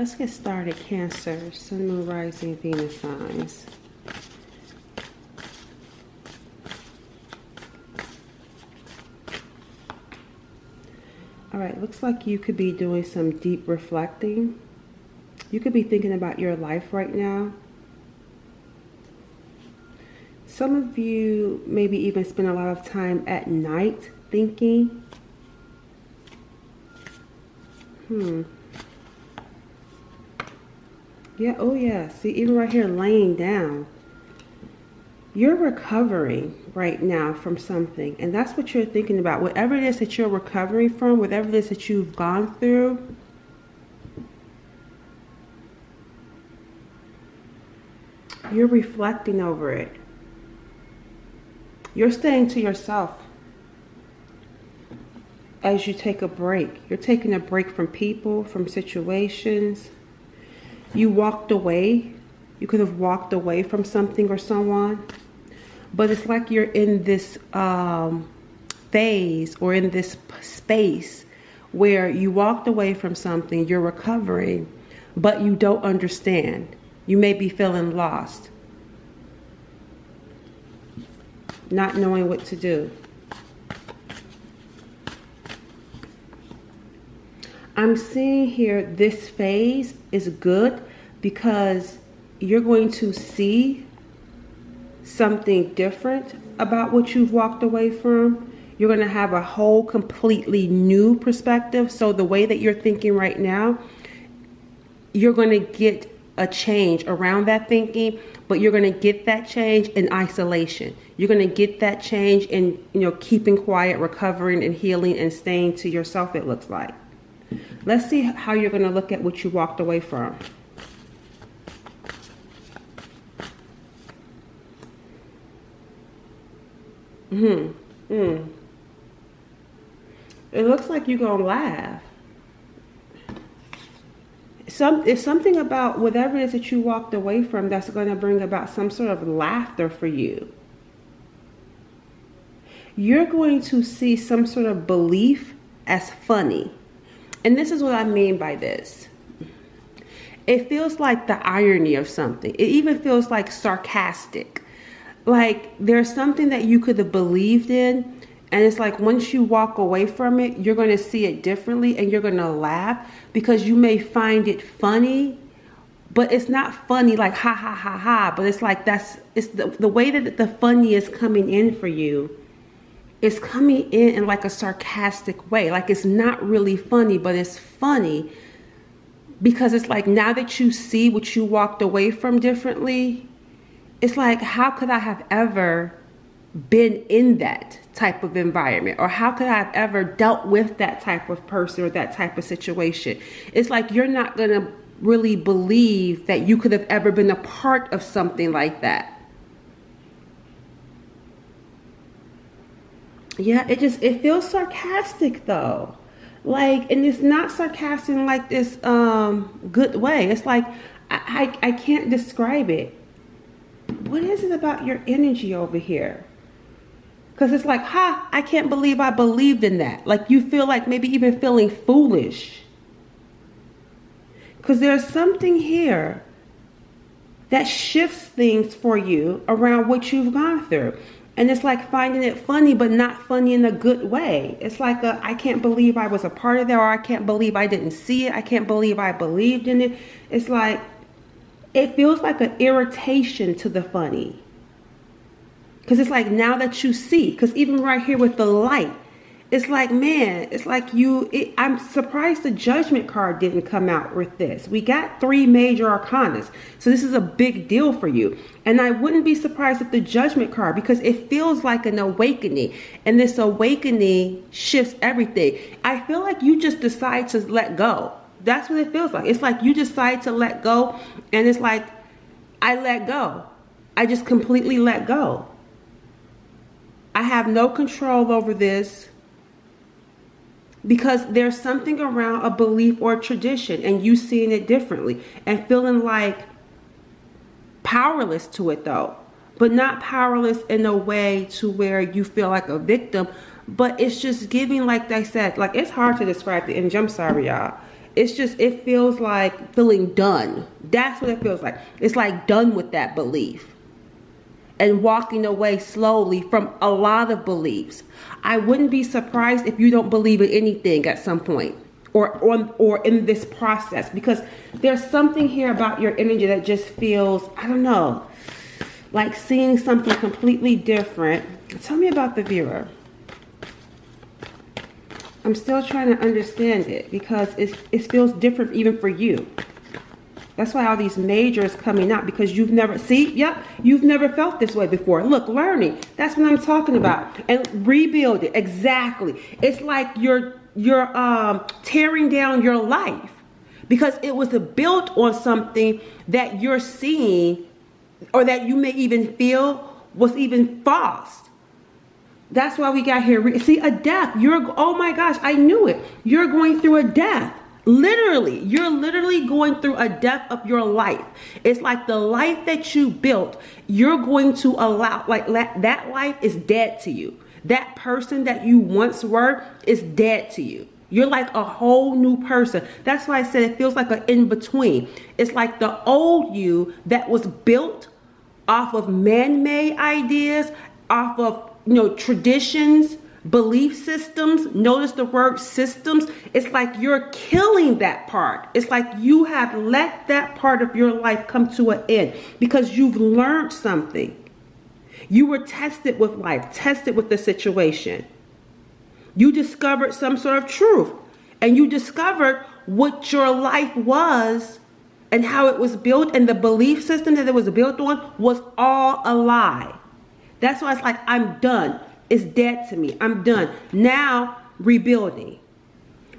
Let's get started, Cancer, Sun, Moon, Rising, Venus signs. All right, looks like you could be doing some deep reflecting. You could be thinking about your life right now. Some of you maybe even spend a lot of time at night thinking. Yeah, oh yeah. See, even right here, laying down. You're recovering right now from something, and that's what you're thinking about. Whatever it is that you're recovering from, whatever it is that you've gone through, you're reflecting over it. You're staying to yourself as you take a break. You're taking a break from people, from situations. You walked away. You could have walked away from something or someone. But it's like you're in this phase or in this space where you walked away from something, you're recovering, but you don't understand. You may be feeling lost, not knowing what to do. I'm seeing here this phase is good because you're going to see something different about what you've walked away from. You're going to have a whole completely new perspective. So the way that you're thinking right now, you're going to get a change around that thinking, but you're going to get that change in isolation. You're going to get that change in, keeping quiet, recovering and healing and staying to yourself, it looks like. Let's see how you're going to look at what you walked away from. It looks like you're going to laugh. It's something about whatever it is that you walked away from that's going to bring about some sort of laughter for you. You're going to see some sort of belief as funny. And this is what I mean by this. It feels like the irony of something. It even feels like sarcastic. Like there's something that you could have believed in, and it's like once you walk away from it, you're going to see it differently and you're going to laugh because you may find it funny, but it's not funny like ha ha ha ha, but it's like it's the way that the funny is coming in for you. It's coming in like a sarcastic way. Like it's not really funny, but it's funny because it's like now that you see what you walked away from differently, it's like, how could I have ever been in that type of environment? Or how could I have ever dealt with that type of person or that type of situation? It's like you're not going to really believe that you could have ever been a part of something like that. Yeah, it feels sarcastic though. Like, and it's not sarcastic in like this good way. It's like, I can't describe it. What is it about your energy over here? Because it's like, I can't believe I believed in that. Like you feel like maybe even feeling foolish. Because there's something here that shifts things for you around what you've gone through. And it's like finding it funny, but not funny in a good way. It's like I can't believe I was a part of that, or I can't believe I didn't see it. I can't believe I believed in it. It's like, it feels like an irritation to the funny. Because it's like now that you see, because even right here with the light, it's like, man, it's like I'm surprised the Judgment card didn't come out with this. We got 3 major arcanas. So this is a big deal for you. And I wouldn't be surprised if the Judgment card, because it feels like an awakening. And this awakening shifts everything. I feel like you just decide to let go. That's what it feels like. It's like you decide to let go, and it's like, I let go. I just completely let go. I have no control over this because there's something around a belief or a tradition and you seeing it differently and feeling like powerless to it though, but not powerless in a way to where you feel like a victim, but it's just giving, like I said, like it's hard to describe the energy. I'm sorry, y'all. it feels like feeling done. That's what it feels like. It's like done with that belief and walking away slowly from a lot of beliefs. I wouldn't be surprised if you don't believe in anything at some point or in this process, because there's something here about your energy that just feels, I don't know, like seeing something completely different. Tell me about the viewer. I'm still trying to understand it because it feels different even for you. That's why all these majors coming out, because you've never, you've never felt this way before. Look, learning, that's what I'm talking about. And rebuild it, exactly. It's like you're tearing down your life because it was built on something that you're seeing or that you may even feel was even false. That's why we got here. See, a death. Oh my gosh, I knew it. You're going through a death. Literally, you're literally going through a death of your life. It's like the life that you built, you're going to allow, like that life is dead to you. That person that you once were is dead to you. You're like a whole new person. That's why I said it feels like an in-between. It's like the old you that was built off of man-made ideas, off of traditions, belief systems. Notice the word systems. It's like you're killing that part. It's like you have let that part of your life come to an end because you've learned something. You were tested with life, tested with the situation. You discovered some sort of truth, and you discovered what your life was and how it was built, and the belief system that it was built on was all a lie. That's why it's like, I'm done. It's dead to me. I'm done. Now, rebuilding.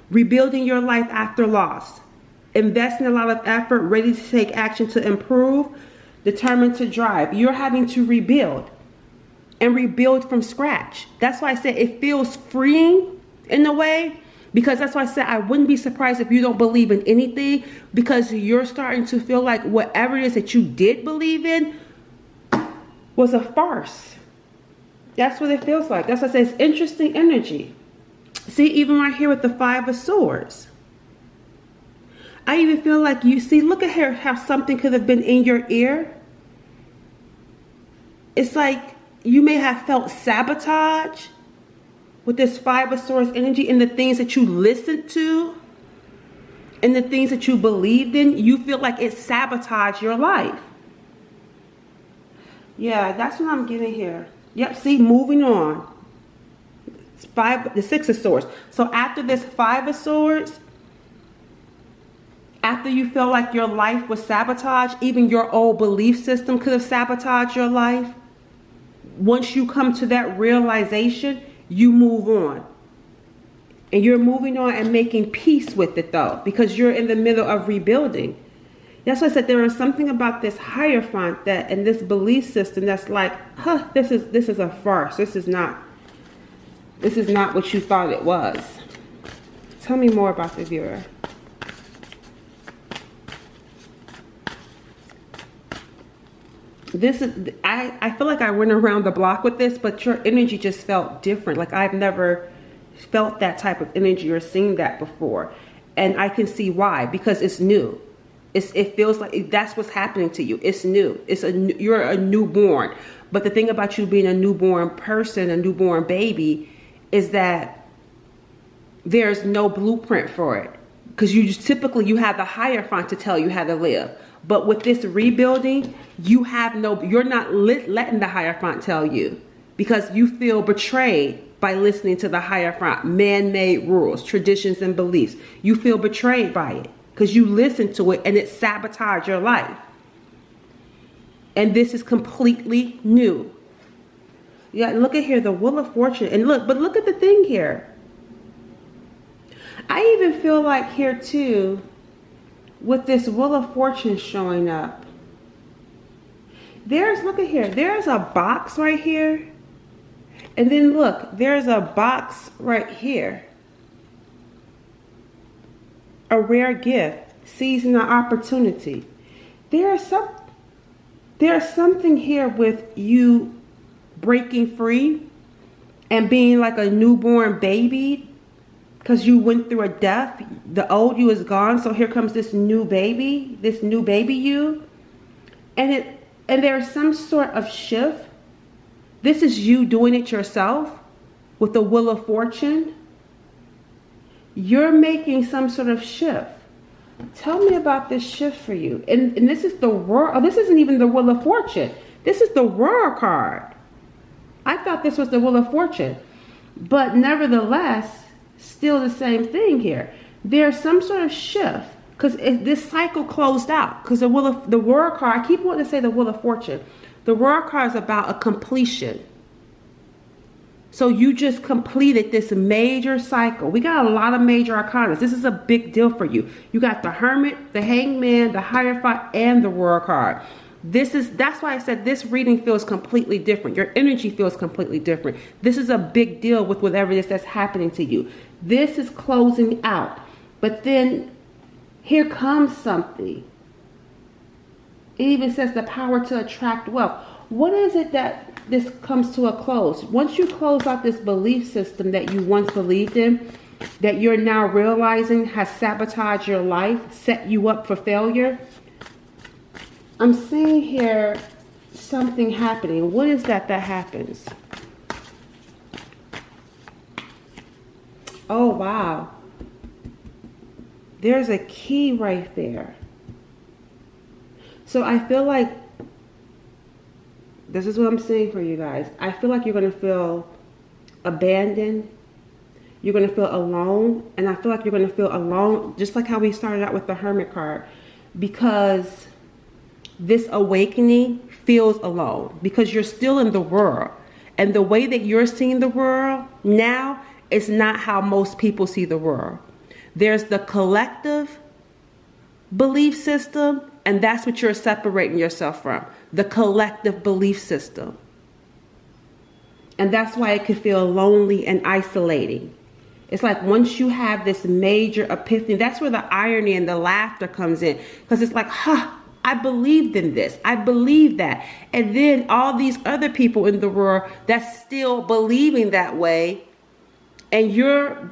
Rebuilding your life after loss. Investing a lot of effort, ready to take action to improve, determined to drive. You're having to rebuild and rebuild from scratch. That's why I said it feels freeing in a way, because that's why I said I wouldn't be surprised if you don't believe in anything, because you're starting to feel like whatever it is that you did believe in was a farce. That's what it feels like. That's why I say it's interesting energy. See, even right here with the Five of Swords. I even feel like look at here how something could have been in your ear. It's like you may have felt sabotage with this Five of Swords energy in the things that you listened to and the things that you believed in. You feel like it sabotaged your life. Yeah, that's what I'm getting here. Yep, see, moving on. It's the Six of Swords. So after this Five of Swords, after you feel like your life was sabotaged, even your old belief system could have sabotaged your life. Once you come to that realization, you move on. And you're moving on and making peace with it though, because you're in the middle of rebuilding. That's why I said there is something about this Hierophant that and this belief system that's like, this is a farce. This is not what you thought it was. Tell me more about the viewer. This is I feel like I went around the block with this, but your energy just felt different. Like I've never felt that type of energy or seen that before. And I can see why, because it's new. It feels like that's what's happening to you. It's new. You're a newborn. But the thing about you being a newborn person, a newborn baby, is that there's no blueprint for it. Because you have the Hierophant to tell you how to live. But with this rebuilding, you're not letting the Hierophant tell you, because you feel betrayed by listening to the Hierophant, man-made rules, traditions, and beliefs. You feel betrayed by it because you listened to it and it sabotaged your life. And this is completely new. Yeah, look at here, the Wheel of Fortune. And look at the thing here. I even feel like here too, with this Wheel of Fortune showing up, look at here, there's a box right here. And then look, there's a box right here. A rare gift, seizing an opportunity. There's something here with you breaking free and being like a newborn baby because you went through a death. The old you is gone, so here comes this new baby you. And there's some sort of shift. This is you doing it yourself with the Wheel of Fortune. You're making some sort of shift. Tell me about this shift for you. And this is the World. Oh, this isn't even the Wheel of Fortune. This is the World card. I thought this was the Wheel of Fortune. But nevertheless, still the same thing here. There's some sort of shift. Because this cycle closed out. Because the World card, I keep wanting to say the Wheel of Fortune. The World card is about a completion. So you just completed this major cycle. We got a lot of major arcanas. This is a big deal for you. You got the Hermit, the Hangman, the Hierophant, and the World card. That's why I said this reading feels completely different. Your energy feels completely different. This is a big deal with whatever it is that's happening to you. This is closing out. But then here comes something. It even says the power to attract wealth. What is it that this comes to a close? Once you close out this belief system that you once believed in, that you're now realizing has sabotaged your life, set you up for failure, I'm seeing here something happening. What is that happens? Oh, wow. There's a key right there. So I feel like this is what I'm saying for you guys. I feel like you're going to feel abandoned. You're going to feel alone. And I feel like you're going to feel alone, just like how we started out with the Hermit card. Because this awakening feels alone. Because you're still in the world. And the way that you're seeing the world now is not how most people see the world. There's the collective belief system. And that's what you're separating yourself from. The collective belief system. And that's why it can feel lonely and isolating. It's like once you have this major epiphany, that's where the irony and the laughter comes in. Because it's like, I believed in this. I believe that. And then all these other people in the world that's still believing that way. And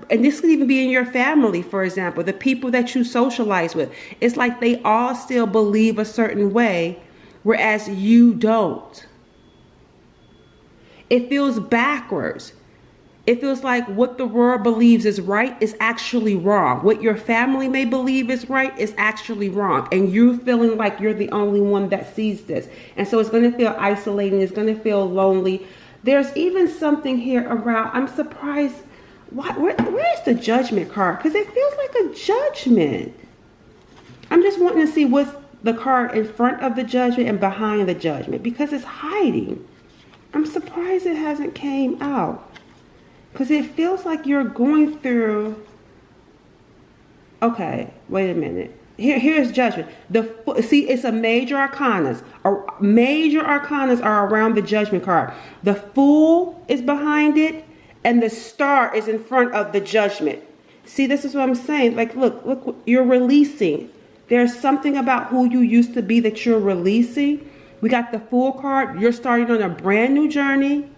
this could even be in your family, for example, the people that you socialize with. It's like they all still believe a certain way, whereas you don't. It feels backwards. It feels like what the world believes is right is actually wrong. What your family may believe is right is actually wrong. And you're feeling like you're the only one that sees this. And so it's going to feel isolating. It's going to feel lonely. There's even something here around, I'm surprised. Where's the Judgment card? Because it feels like a judgment. I'm just wanting to see what's the card in front of the Judgment and behind the Judgment. Because it's hiding. I'm surprised it hasn't came out. Because it feels like you're going through... Okay, wait a minute. Here's Judgment. See, it's a major arcanas. Major arcanas are around the Judgment card. The Fool is behind it. And the Star is in front of the Judgment. See, this is what I'm saying. Like, look, you're releasing. There's something about who you used to be that you're releasing. We got the Fool card. You're starting on a brand new journey.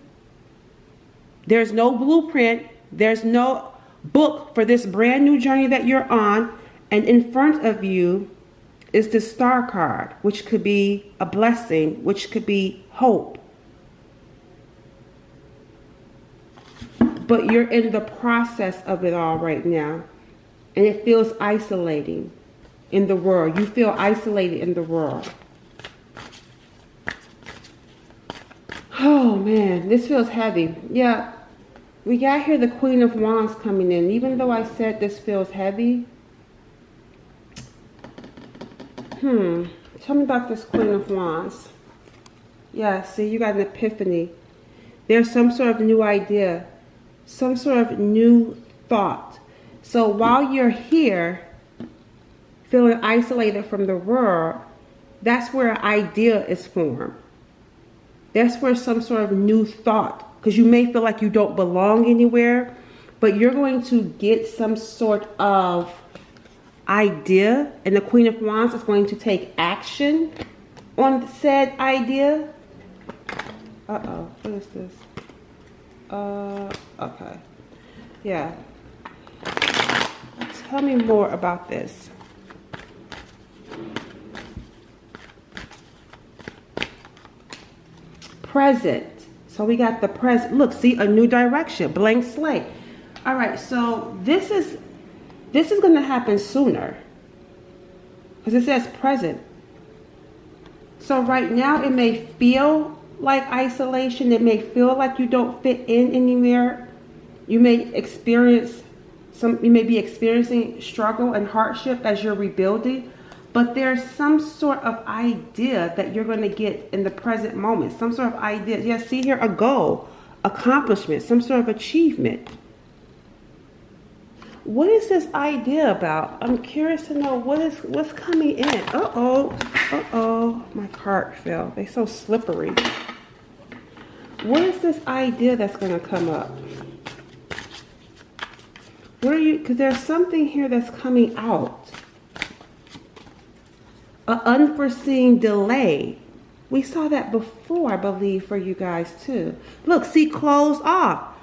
There's no blueprint. There's no book for this brand new journey that you're on. And in front of you is the Star card, which could be a blessing, which could be hope. But you're in the process of it all right now. And it feels isolating in the world. You feel isolated in the world. Oh, man. This feels heavy. Yeah. We got here the Queen of Wands coming in. Even though I said this feels heavy. Tell me about this Queen of Wands. Yeah, see, you got an epiphany. There's some sort of new idea. Some sort of new thought. So while you're here, feeling isolated from the world, that's where an idea is formed. That's where some sort of new thought, because you may feel like you don't belong anywhere, but you're going to get some sort of idea, and the Queen of Wands is going to take action on said idea. Uh-oh, what is this? Okay. Yeah. tell me more about this. Present. So we got the present. Look, see, a new direction, blank slate. All right, so this is going to happen sooner because it says present. So right now it may feel like isolation. It may feel like you don't fit in anywhere. You may you may be experiencing struggle and hardship as you're rebuilding. But there's some sort of idea that you're going to get in the present moment. Some sort of idea. Yeah, see here, a goal, accomplishment, some sort of achievement. What is this idea about? I'm curious to know what's coming in. Uh-oh, my card fell. They're so slippery. What is this idea that's going to come up? Because there's something here that's coming out. An unforeseen delay. We saw that before, I believe, for you guys too. Look, see, closed off.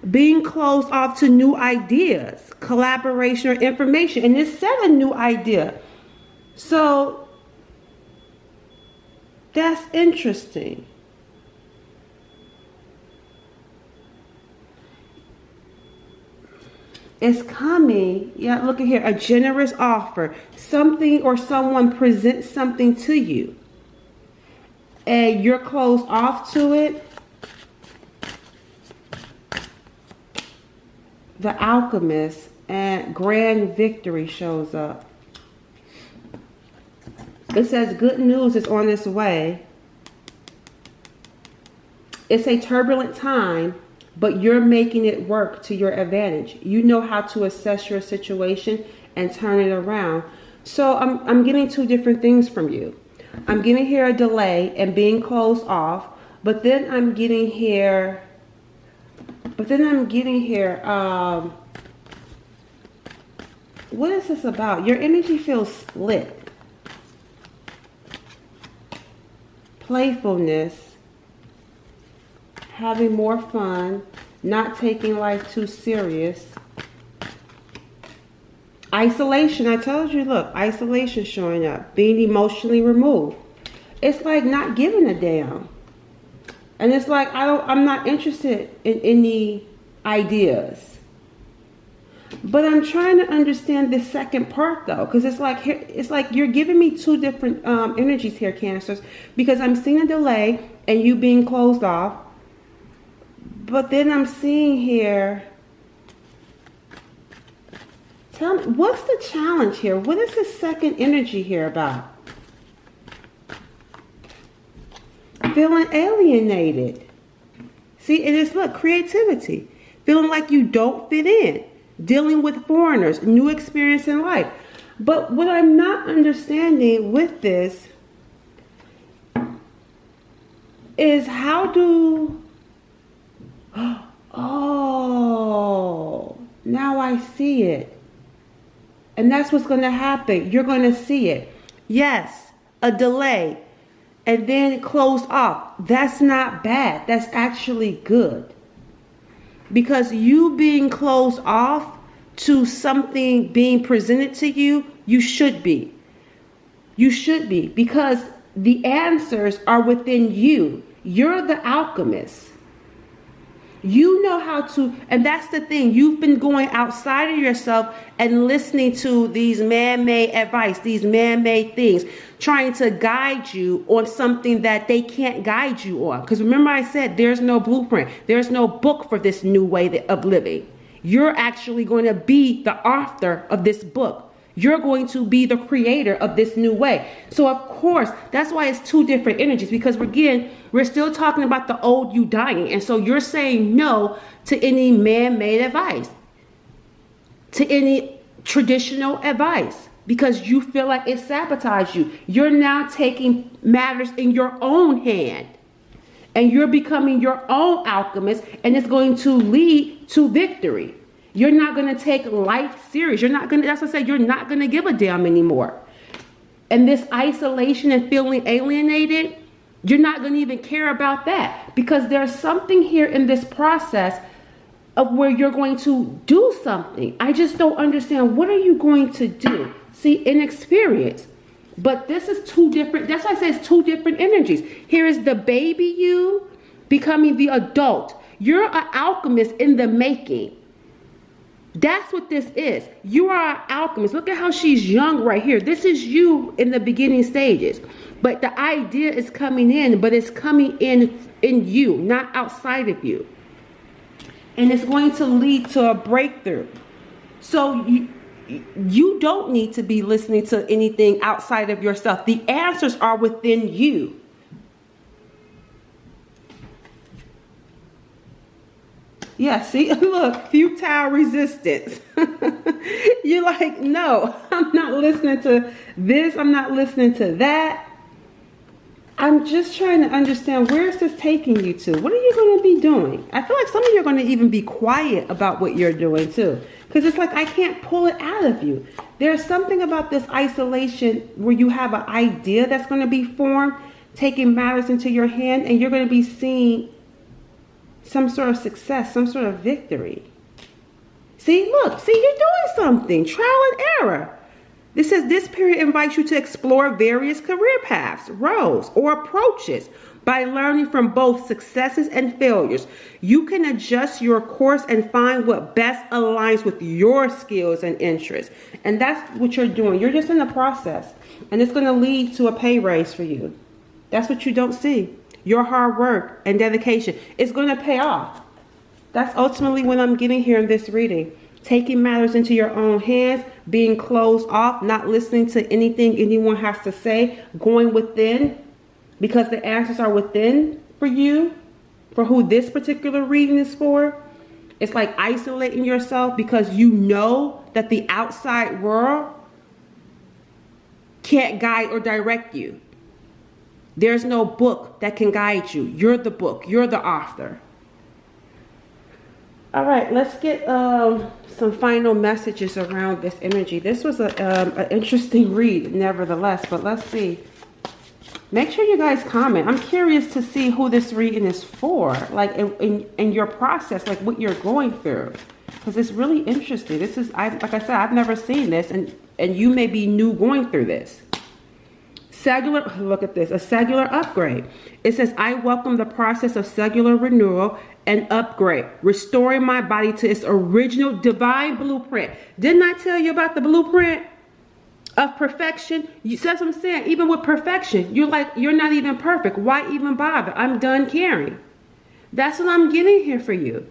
Being closed off to new ideas, collaboration, or information. And it said a new idea. So, that's interesting. It's coming. Yeah, look at here. A generous offer. Something or someone presents something to you. And you're closed off to it. The Alchemist and Grand Victory shows up. It says good news is on its way. It's a turbulent time, but you're making it work to your advantage. You know how to assess your situation and turn it around. So I'm getting two different things from you. I'm getting here a delay and being closed off, but then I'm getting here, what is this about? Your energy feels split. Playfulness, having more fun, not taking life too serious. Isolation, I told you, look, isolation showing up, being emotionally removed. It's like not giving a damn. And it's like I'm not interested in any ideas. But I'm trying to understand this second part though, because it's like you're giving me two different energies here, Cancers, because I'm seeing a delay and you being closed off. But then I'm seeing here, tell me, what's the challenge here? What is the second energy here about? Feeling alienated. See, it is, look, creativity. Feeling like you don't fit in. Dealing with foreigners, new experience in life. But what I'm not understanding with this is how do... Oh, now I see it. And that's what's going to happen. You're going to see it. Yes, a delay. And then closed off. That's not bad. That's actually good. Because you being closed off to something being presented to you, you should be. You should be. Because the answers are within you. You're the alchemist. You know how to, and that's the thing. You've been going outside of yourself and listening to these man-made advice, these man-made things, trying to guide you on something that they can't guide you on. Because remember I said there's no blueprint. There's no book for this new way of living. You're actually going to be the author of this book. You're going to be the creator of this new way. So of course, that's why it's two different energies, because we're still talking about the old you dying. And so you're saying no to any man-made advice, to any traditional advice, because you feel like it sabotaged you. You're now taking matters in your own hand and you're becoming your own alchemist, and it's going to lead to victory. You're not going to take life serious. That's what I say, you're not going to give a damn anymore. And this isolation and feeling alienated, you're not going to even care about that, because there's something here in this process of where you're going to do something. I just don't understand. What are you going to do? See, inexperience. But this is two different, that's why I say it's two different energies. Here is the baby you becoming the adult. You're an alchemist in the making. That's what this is. You are an alchemist. Look at how she's young right here. This is you in the beginning stages. But the idea is coming in, but it's coming in you, not outside of you. And it's going to lead to a breakthrough. So you don't need to be listening to anything outside of yourself. The answers are within you. Yeah, see, look, futile resistance. You're like, no, I'm not listening to this. I'm not listening to that. I'm just trying to understand, where is this taking you to? What are you going to be doing? I feel like some of you are going to even be quiet about what you're doing too. Because it's like, I can't pull it out of you. There's something about this isolation where you have an idea that's going to be formed, taking matters into your hand, and you're going to be seeing some sort of success, some sort of victory. See, look, see, you're doing something. Trial and error. This says this period invites you to explore various career paths, roles, or approaches by learning from both successes and failures. You can adjust your course and find what best aligns with your skills and interests. And that's what you're doing. You're just in the process. And it's going to lead to a pay raise for you. That's what you don't see. Your hard work and dedication is going to pay off. That's ultimately what I'm getting here in this reading. Taking matters into your own hands, being closed off, not listening to anything anyone has to say, going within, because the answers are within for you, for who this particular reading is for. It's like isolating yourself because you know that the outside world can't guide or direct you. There's no book that can guide you. You're the book. You're the author. All right, let's get some final messages around this energy. This was an interesting read, nevertheless, but let's see. Make sure you guys comment. I'm curious to see who this reading is for, like in your process, like what you're going through, because it's really interesting. This is, like I said, I've never seen this, and you may be new going through this. Cellular, look at this, a cellular upgrade. It says, I welcome the process of cellular renewal and upgrade, restoring my body to its original divine blueprint. Didn't I tell you about the blueprint of perfection? That's what I'm saying. Even with perfection, you're like, you're not even perfect. Why even bother? I'm done caring. That's what I'm getting here for you.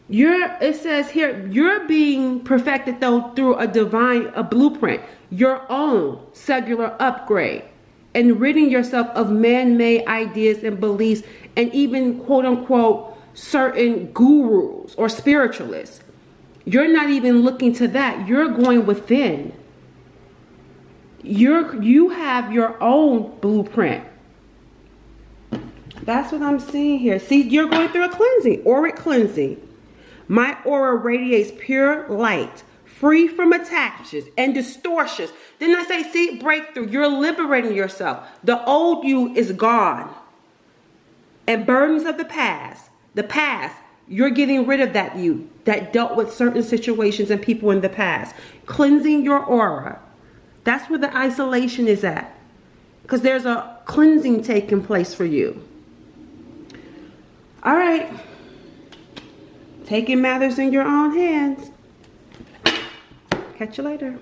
It says here, you're being perfected though through a blueprint, your own cellular upgrade, and ridding yourself of man-made ideas and beliefs, and even quote unquote certain gurus or spiritualists. You're not even looking to that. You're going within. You have your own blueprint. That's what I'm seeing here. See, you're going through a cleansing, auric cleansing. My aura radiates pure light, free from attachments and distortions. Didn't I say, see, breakthrough? You're liberating yourself. The old you is gone. And burdens of the past, you're getting rid of that you that dealt with certain situations and people in the past. Cleansing your aura. That's where the isolation is at. Because there's a cleansing taking place for you. All right. Taking matters in your own hands. Catch you later.